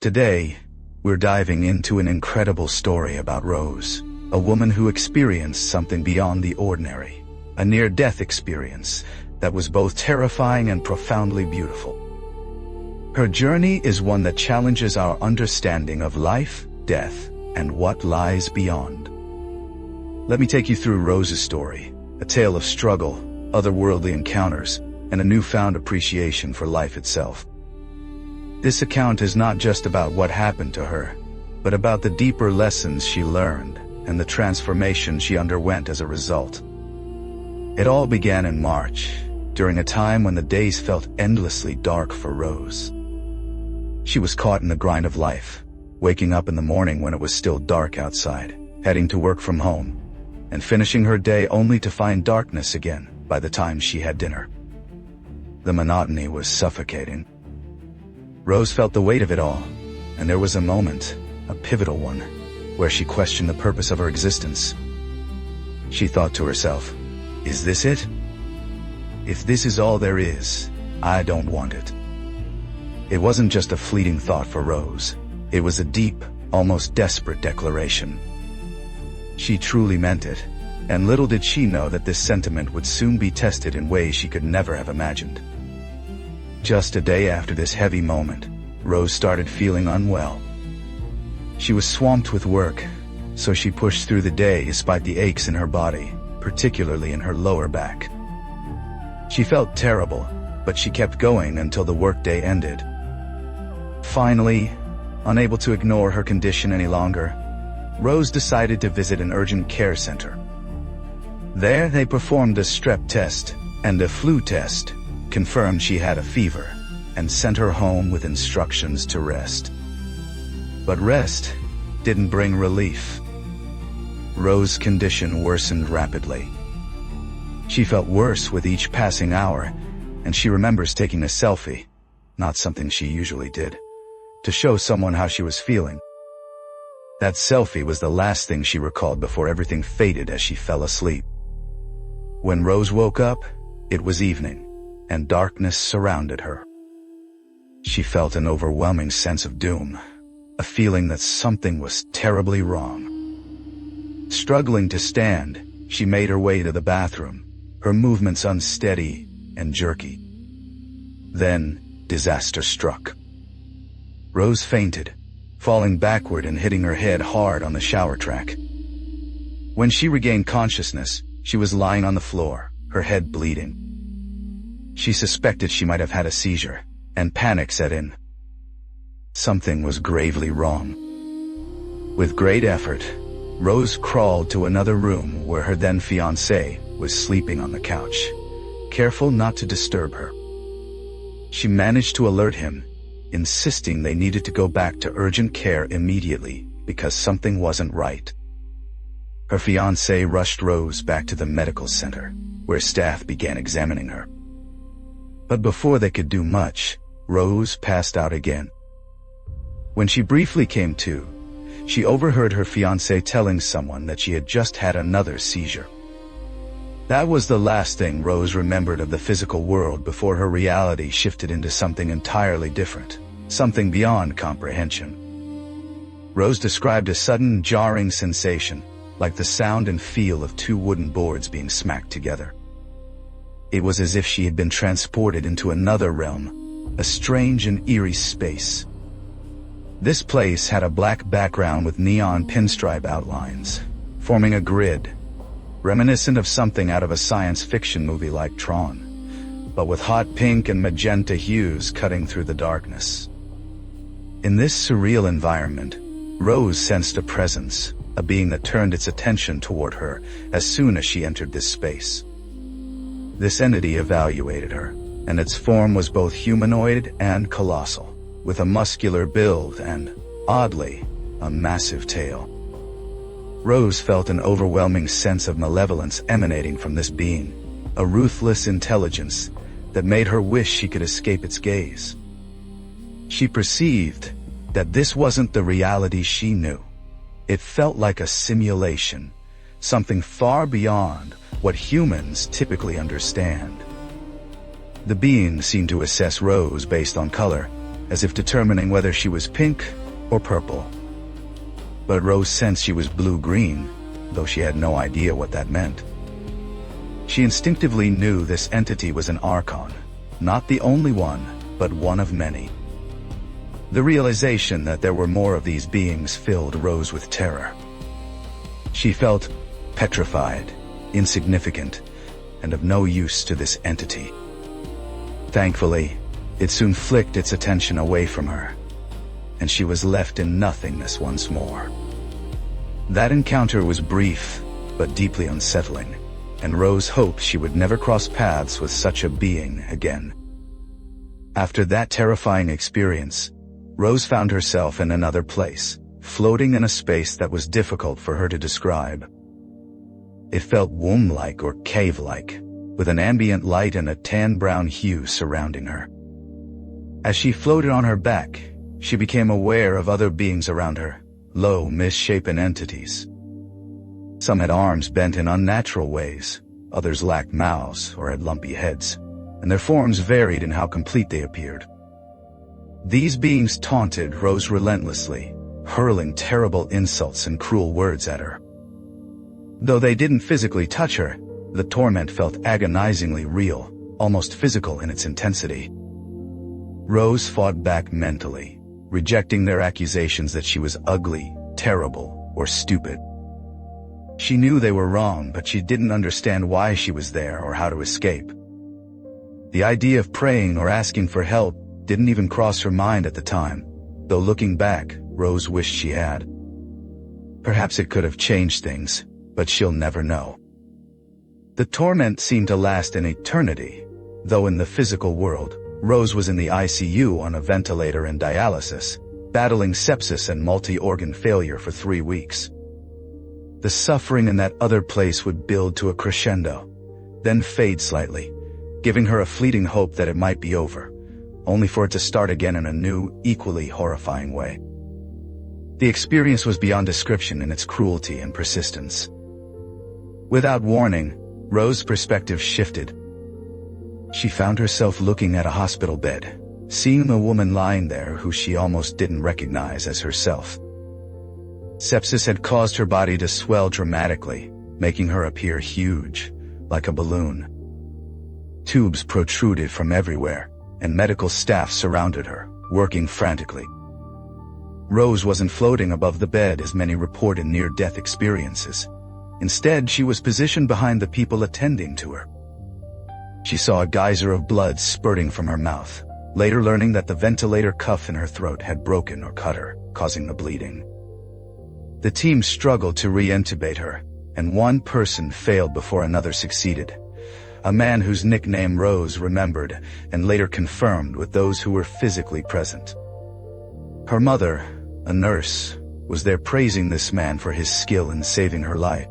Today, we're diving into an incredible story about Rose, a woman who experienced something beyond the ordinary, a near-death experience that was both terrifying and profoundly beautiful. Her journey is one that challenges our understanding of life, death, and what lies beyond. Let me take you through Rose's story, a tale of struggle, otherworldly encounters, and a newfound appreciation for life itself. This account is not just about what happened to her, but about the deeper lessons she learned and the transformation she underwent as a result. It all began in March, during a time when the days felt endlessly dark for Rose. She was caught in the grind of life, waking up in the morning when it was still dark outside, heading to work from home, and finishing her day only to find darkness again by the time she had dinner. The monotony was suffocating. Rose felt the weight of it all, and there was a moment, a pivotal one, where she questioned the purpose of her existence. She thought to herself, "Is this it? If this is all there is, I don't want it." It wasn't just a fleeting thought for Rose. It was a deep, almost desperate declaration. She truly meant it, and little did she know that this sentiment would soon be tested in ways she could never have imagined. Just a day after this heavy moment, Rose started feeling unwell. She was swamped with work, so she pushed through the day despite the aches in her body, particularly in her lower back. She felt terrible, but she kept going until the workday ended. Finally, unable to ignore her condition any longer, Rose decided to visit an urgent care center. There they performed a strep test and a flu test, confirmed she had a fever, and sent her home with instructions to rest. But rest didn't bring relief. Rose's condition worsened rapidly. She felt worse with each passing hour, and she remembers taking a selfie, not something she usually did, to show someone how she was feeling. That selfie was the last thing she recalled before everything faded as she fell asleep. When Rose woke up, it was evening, and darkness surrounded her. She felt an overwhelming sense of doom, a feeling that something was terribly wrong. Struggling to stand, she made her way to the bathroom, her movements unsteady and jerky. Then, disaster struck. Rose fainted, falling backward and hitting her head hard on the shower track. When she regained consciousness, she was lying on the floor, her head bleeding. She suspected she might have had a seizure, and panic set in. Something was gravely wrong. With great effort, Rose crawled to another room where her then-fiancé was sleeping on the couch, careful not to disturb her. She managed to alert him, insisting they needed to go back to urgent care immediately because something wasn't right. Her fiancé rushed Rose back to the medical center, where staff began examining her. But before they could do much, Rose passed out again. When she briefly came to, she overheard her fiancé telling someone that she had just had another seizure. That was the last thing Rose remembered of the physical world before her reality shifted into something entirely different, something beyond comprehension. Rose described a sudden jarring sensation, like the sound and feel of two wooden boards being smacked together. It was as if she had been transported into another realm, a strange and eerie space. This place had a black background with neon pinstripe outlines, forming a grid, reminiscent of something out of a science fiction movie like Tron, but with hot pink and magenta hues cutting through the darkness. In this surreal environment, Rose sensed a presence, a being that turned its attention toward her as soon as she entered this space. This entity evaluated her, and its form was both humanoid and colossal, with a muscular build and, oddly, a massive tail. Rose felt an overwhelming sense of malevolence emanating from this being, a ruthless intelligence that made her wish she could escape its gaze. She perceived that this wasn't the reality she knew. It felt like a simulation, something far beyond what humans typically understand. The being seemed to assess Rose based on color, as if determining whether she was pink or purple. But Rose sensed she was blue-green, though she had no idea what that meant. She instinctively knew this entity was an archon, not the only one, but one of many. The realization that there were more of these beings filled Rose with terror. She felt petrified, insignificant, and of no use to this entity. Thankfully, it soon flicked its attention away from her, and she was left in nothingness once more. That encounter was brief, but deeply unsettling, and Rose hoped she would never cross paths with such a being again. After that terrifying experience, Rose found herself in another place, floating in a space that was difficult for her to describe. It felt womb-like or cave-like, with an ambient light and a tan-brown hue surrounding her. As she floated on her back, she became aware of other beings around her, low, misshapen entities. Some had arms bent in unnatural ways, others lacked mouths or had lumpy heads, and their forms varied in how complete they appeared. These beings taunted Rose relentlessly, hurling terrible insults and cruel words at her. Though they didn't physically touch her, the torment felt agonizingly real, almost physical in its intensity. Rose fought back mentally, rejecting their accusations that she was ugly, terrible, or stupid. She knew they were wrong, but she didn't understand why she was there or how to escape. The idea of praying or asking for help didn't even cross her mind at the time, though looking back, Rose wished she had. Perhaps it could have changed things, but she'll never know. The torment seemed to last an eternity, though in the physical world, Rose was in the ICU on a ventilator and dialysis, battling sepsis and multi-organ failure for 3 weeks. The suffering in that other place would build to a crescendo, then fade slightly, giving her a fleeting hope that it might be over, only for it to start again in a new, equally horrifying way. The experience was beyond description in its cruelty and persistence. Without warning, Rose's perspective shifted. She found herself looking at a hospital bed, seeing a woman lying there who she almost didn't recognize as herself. Sepsis had caused her body to swell dramatically, making her appear huge, like a balloon. Tubes protruded from everywhere, and medical staff surrounded her, working frantically. Rose wasn't floating above the bed as many reported near-death experiences. Instead, she was positioned behind the people attending to her. She saw a geyser of blood spurting from her mouth, later learning that the ventilator cuff in her throat had broken or cut her, causing the bleeding. The team struggled to re-intubate her, and one person failed before another succeeded. A man whose nickname Rose remembered and later confirmed with those who were physically present. Her mother, a nurse, was there praising this man for his skill in saving her life.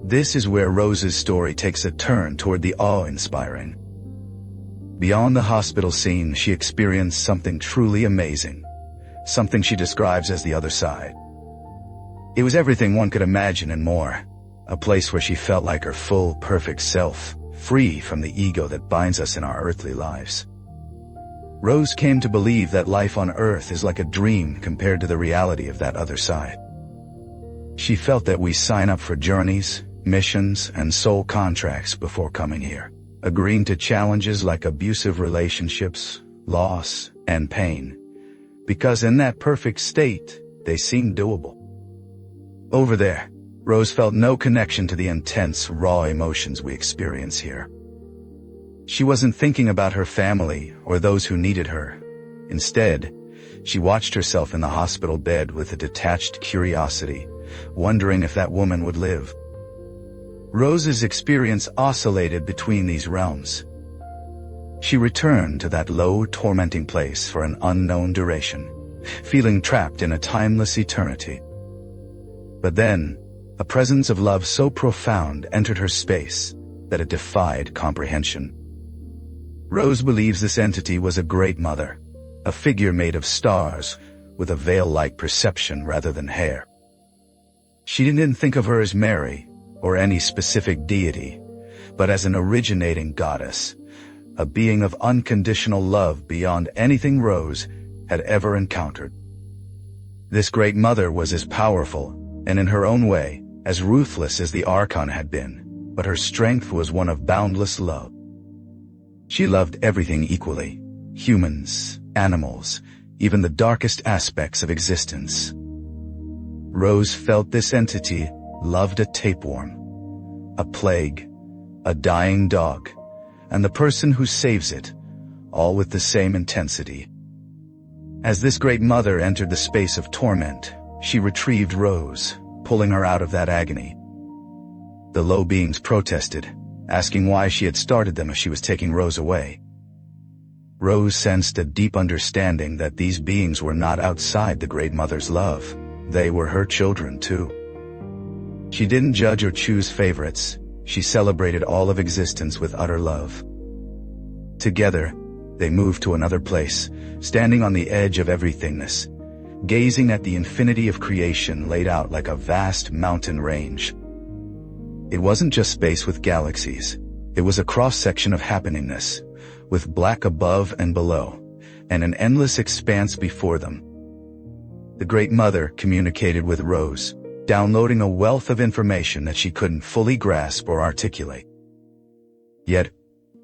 This is where Rose's story takes a turn toward the awe-inspiring. Beyond the hospital scene, she experienced something truly amazing, something she describes as the other side. It was everything one could imagine and more, a place where she felt like her full, perfect self, free from the ego that binds us in our earthly lives. Rose came to believe that life on Earth is like a dream compared to the reality of that other side. She felt that we sign up for journeys, missions, and soul contracts before coming here, agreeing to challenges like abusive relationships, loss, and pain, because in that perfect state, they seemed doable. Over there, Rose felt no connection to the intense, raw emotions we experience here. She wasn't thinking about her family or those who needed her. Instead, she watched herself in the hospital bed with a detached curiosity, wondering if that woman would live. Rose's experience oscillated between these realms. She returned to that low, tormenting place for an unknown duration, feeling trapped in a timeless eternity. But then, a presence of love so profound entered her space that it defied comprehension. Rose believes this entity was a great mother, a figure made of stars, with a veil-like perception rather than hair. She didn't think of her as Mary, or any specific deity, but as an originating goddess, a being of unconditional love beyond anything Rose had ever encountered. This great mother was as powerful, and in her own way, as ruthless as the archon had been, but her strength was one of boundless love. She loved everything equally: humans, animals, even the darkest aspects of existence. Rose felt this entity loved a tapeworm, a plague, a dying dog, and the person who saves it, all with the same intensity. As this great mother entered the space of torment, she retrieved Rose, pulling her out of that agony. The low beings protested, asking why she had started them if she was taking Rose away. Rose sensed a deep understanding that these beings were not outside the great mother's love. They were her children too. She didn't judge or choose favorites. She celebrated all of existence with utter love. Together, they moved to another place, standing on the edge of everythingness, gazing at the infinity of creation laid out like a vast mountain range. It wasn't just space with galaxies. It was a cross-section of happeningness, with black above and below, and an endless expanse before them. The Great Mother communicated with Rose, downloading a wealth of information that she couldn't fully grasp or articulate. Yet,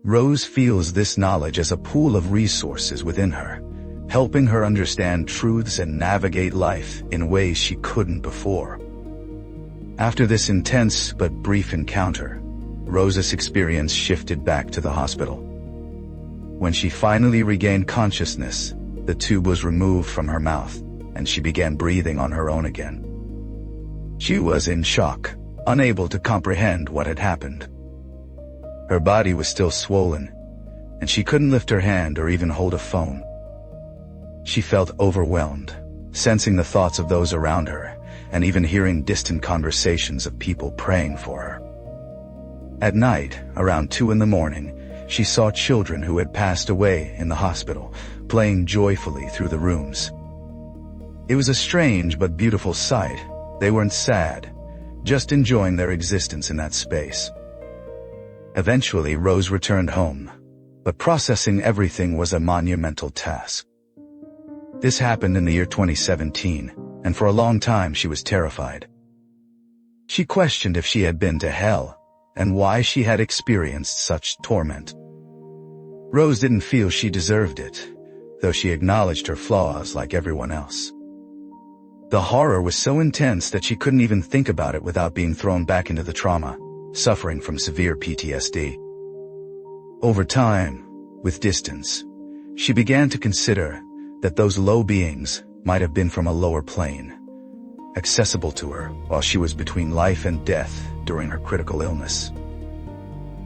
Rose feels this knowledge as a pool of resources within her, helping her understand truths and navigate life in ways she couldn't before. After this intense but brief encounter, Rose's experience shifted back to the hospital. When she finally regained consciousness, the tube was removed from her mouth, and she began breathing on her own again. She was in shock, unable to comprehend what had happened. Her body was still swollen, and she couldn't lift her hand or even hold a phone. She felt overwhelmed, sensing the thoughts of those around her, and even hearing distant conversations of people praying for her. At night, around 2 a.m, she saw children who had passed away in the hospital, playing joyfully through the rooms. It was a strange but beautiful sight. They weren't sad, just enjoying their existence in that space. Eventually, Rose returned home, but processing everything was a monumental task. This happened in the year 2017, and for a long time she was terrified. She questioned if she had been to hell, and why she had experienced such torment. Rose didn't feel she deserved it, though she acknowledged her flaws like everyone else. The horror was so intense that she couldn't even think about it without being thrown back into the trauma, suffering from severe PTSD. Over time, with distance, she began to consider that those low beings might have been from a lower plane, accessible to her while she was between life and death during her critical illness.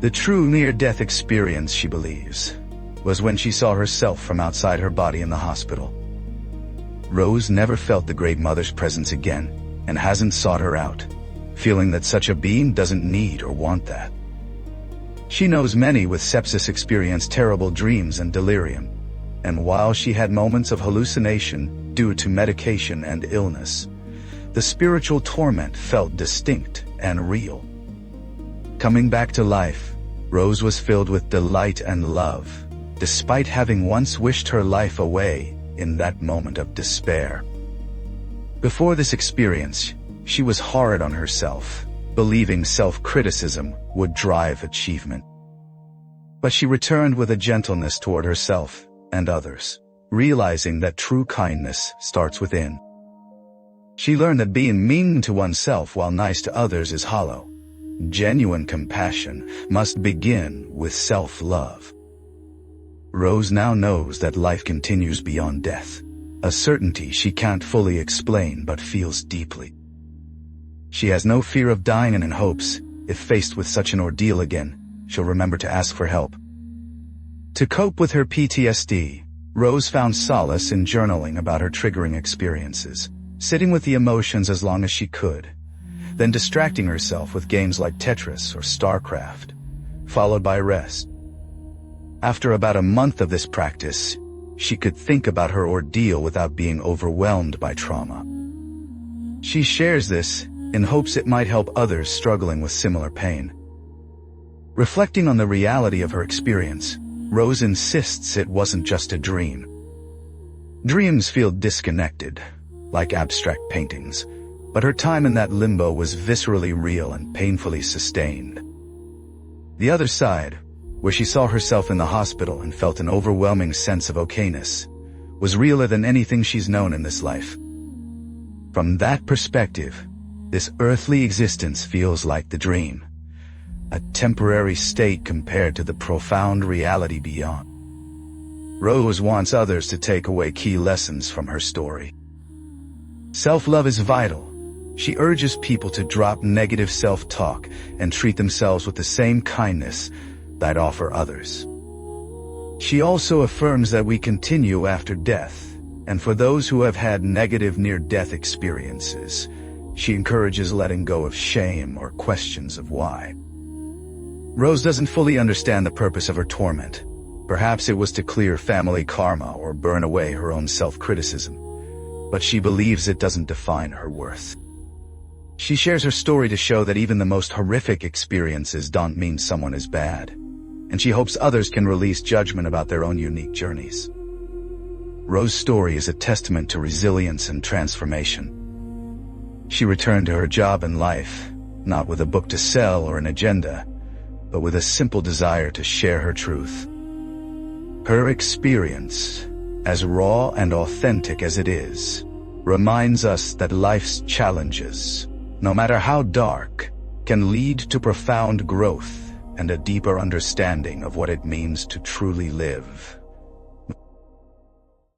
The true near-death experience, she believes, was when she saw herself from outside her body in the hospital. Rose never felt the Great Mother's presence again and hasn't sought her out, feeling that such a being doesn't need or want that. She knows many with sepsis experience terrible dreams and delirium, and while she had moments of hallucination due to medication and illness, the spiritual torment felt distinct and real. Coming back to life, Rose was filled with delight and love, despite having once wished her life away in that moment of despair. Before this experience, she was hard on herself, believing self-criticism would drive achievement. But she returned with a gentleness toward herself and others, realizing that true kindness starts within. She learned that being mean to oneself while nice to others is hollow. Genuine compassion must begin with self-love. Rose now knows that life continues beyond death, a certainty she can't fully explain but feels deeply. She has no fear of dying and hopes, if faced with such an ordeal again, she'll remember to ask for help. To cope with her PTSD, Rose found solace in journaling about her triggering experiences, sitting with the emotions as long as she could, then distracting herself with games like Tetris or StarCraft, followed by rest. After about a month of this practice, she could think about her ordeal without being overwhelmed by trauma. She shares this in hopes it might help others struggling with similar pain. Reflecting on the reality of her experience, Rose insists it wasn't just a dream. Dreams feel disconnected, like abstract paintings, but her time in that limbo was viscerally real and painfully sustained. The other side, where she saw herself in the hospital and felt an overwhelming sense of okayness, was realer than anything she's known in this life. From that perspective, this earthly existence feels like the dream, a temporary state compared to the profound reality beyond. Rose wants others to take away key lessons from her story. Self-love is vital. She urges people to drop negative self-talk and treat themselves with the same kindness that offer others. She also affirms that we continue after death, and for those who have had negative near-death experiences, she encourages letting go of shame or questions of why. Rose doesn't fully understand the purpose of her torment. Perhaps it was to clear family karma or burn away her own self-criticism, but she believes it doesn't define her worth. She shares her story to show that even the most horrific experiences don't mean someone is bad, and she hopes others can release judgment about their own unique journeys. Rose's story is a testament to resilience and transformation. She returned to her job and life, not with a book to sell or an agenda, but with a simple desire to share her truth. Her experience, as raw and authentic as it is, reminds us that life's challenges, no matter how dark, can lead to profound growth and a deeper understanding of what it means to truly live.